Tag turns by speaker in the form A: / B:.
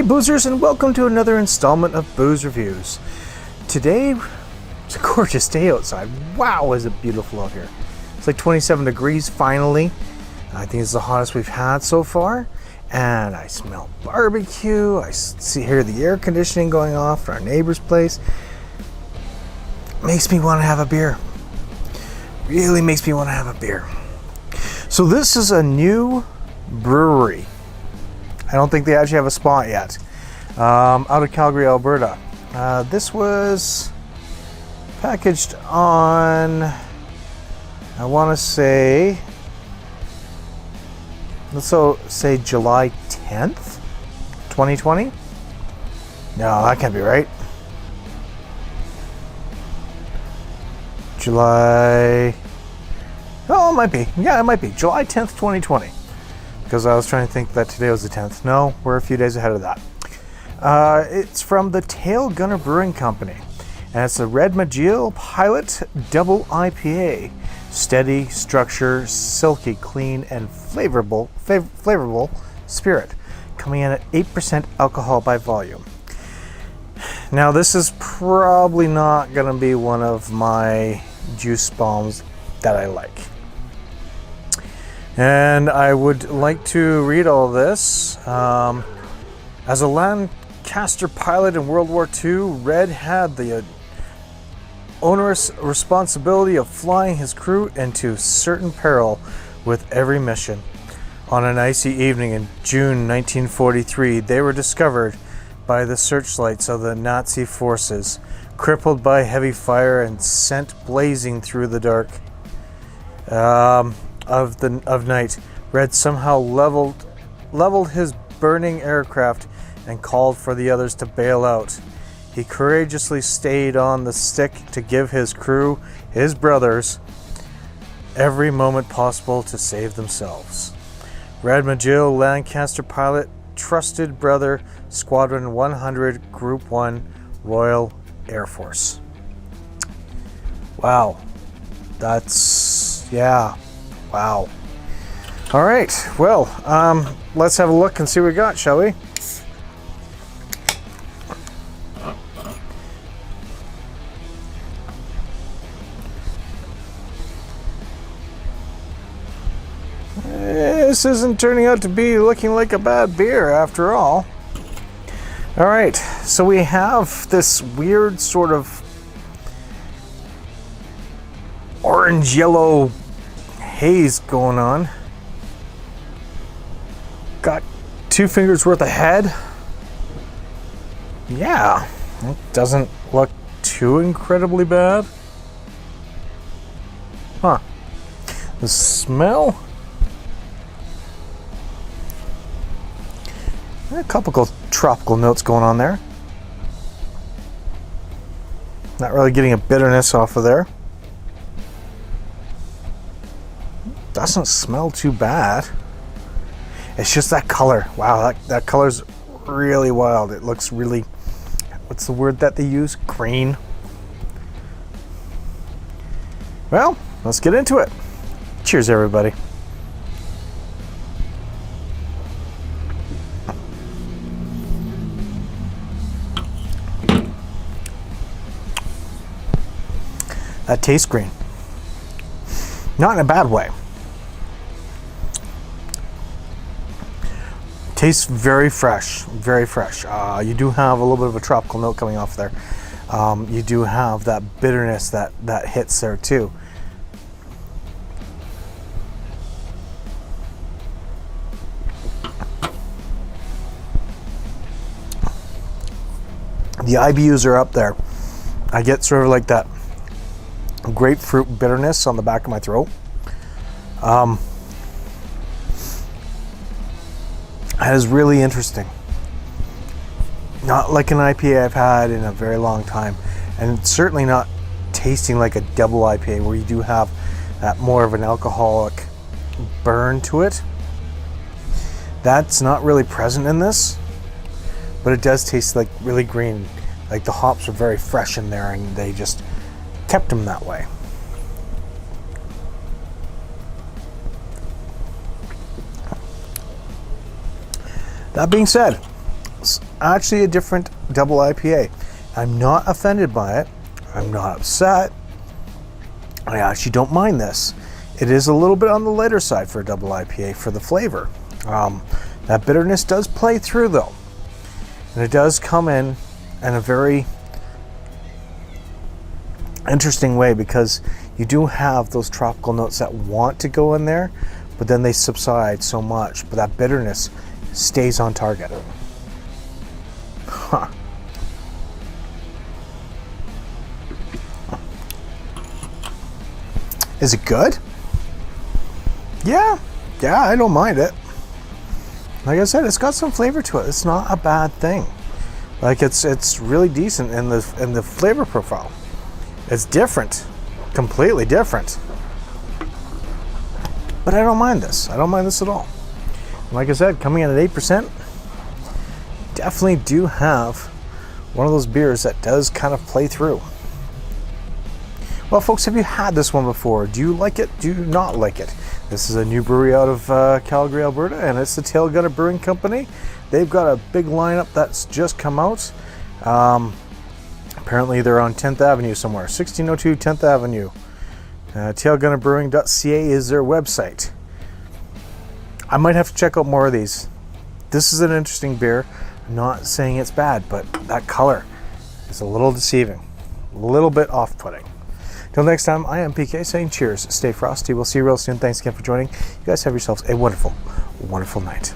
A: Hey boozers, and welcome to another installment of Booze Reviews. Today, it's a gorgeous day outside. Wow, is it beautiful out here. It's like 27 degrees finally. I think it's the hottest we've had so far. And I smell barbecue. I hear the air conditioning going off at our neighbor's place. Makes me want to have a beer. Really makes me want to have a beer. So this is a new brewery. I don't think they actually have a spot yet. Out of Calgary, Alberta. This was packaged on, I want to say, let's say July 10th, 2020. No, that can't be right. July, oh, it might be. Yeah, it might be. July 10th, 2020. Because I was trying to think that today was the 10th. No, we're a few days ahead of that. It's from the Tailgunner Brewing Company. And it's a Red Magil Pilot Double IPA. Steady, structure, silky, clean, and flavorful spirit. Coming in at 8% alcohol by volume. Now this is probably not going to be one of my juice bombs that I like. And I would like to read all this. As a Lancaster pilot in World War II, Red had the onerous responsibility of flying his crew into certain peril with every mission. On an icy evening in June 1943, they were discovered by the searchlights of the Nazi forces, crippled by heavy fire and sent blazing through the dark of night. Red somehow leveled his burning aircraft and called for the others to bail out. He courageously stayed on the stick to give his crew, his brothers, every moment possible to save themselves. Red Magil, Lancaster pilot, trusted brother, Squadron 100, Group 1, Royal Air Force. Wow. Yeah. Wow. All right. Well, let's have a look and see what we got, shall we? This isn't turning out to be looking like a bad beer after all. All right. So we have this weird sort of orange-yellow haze going on. Got 2 fingers worth of head. Yeah, it doesn't look too incredibly bad. Huh. The smell? A couple tropical notes going on there. Not really getting a bitterness off of there. Doesn't smell too bad. It's just that color. Wow, that color's really wild. It looks really, what's the word that they use? Green. Well, let's get into it. Cheers, everybody. That tastes green. Not in a bad way. Tastes very fresh, very fresh. You do have a little bit of a tropical note coming off there. You do have that bitterness that hits there too. The IBUs are up there. I get sort of like that grapefruit bitterness on the back of my throat. That is really interesting. Not like an IPA I've had in a very long time, and certainly not tasting like a double IPA where you do have that more of an alcoholic burn to it. That's not really present in this, but it does taste like really green. Like the hops are very fresh in there, and they just kept them that way. That being said, actually a different double IPA. I'm not offended by it. I'm not upset. I actually don't mind this. It is a little bit on the lighter side for a double IPA for the flavor. That bitterness does play through though. And it does come in a very interesting way, because you do have those tropical notes that want to go in there, but then they subside so much, but that bitterness stays on target. Huh. Is it good? Yeah, I don't mind it. Like I said, it's got some flavor to it. It's not a bad thing. Like it's really decent in the flavor profile. It's different, completely different. But I don't mind this. I don't mind this at all. Like I said, coming in at 8%, definitely do have one of those beers that does kind of play through. Well, folks, have you had this one before? Do you like it? Do you not like it? This is a new brewery out of Calgary, Alberta, and it's the Tailgunner Brewing Company. They've got a big lineup that's just come out. Apparently they're on 10th Avenue somewhere, 1602 10th Avenue. Tailgunnerbrewing.ca is their website. I might have to check out more of these. This is an interesting beer. I'm not saying it's bad, but that color is a little deceiving, a little bit off-putting. Till next time, I am PK saying cheers, stay frosty. We'll see you real soon. Thanks again for joining. You guys have yourselves a wonderful, wonderful night.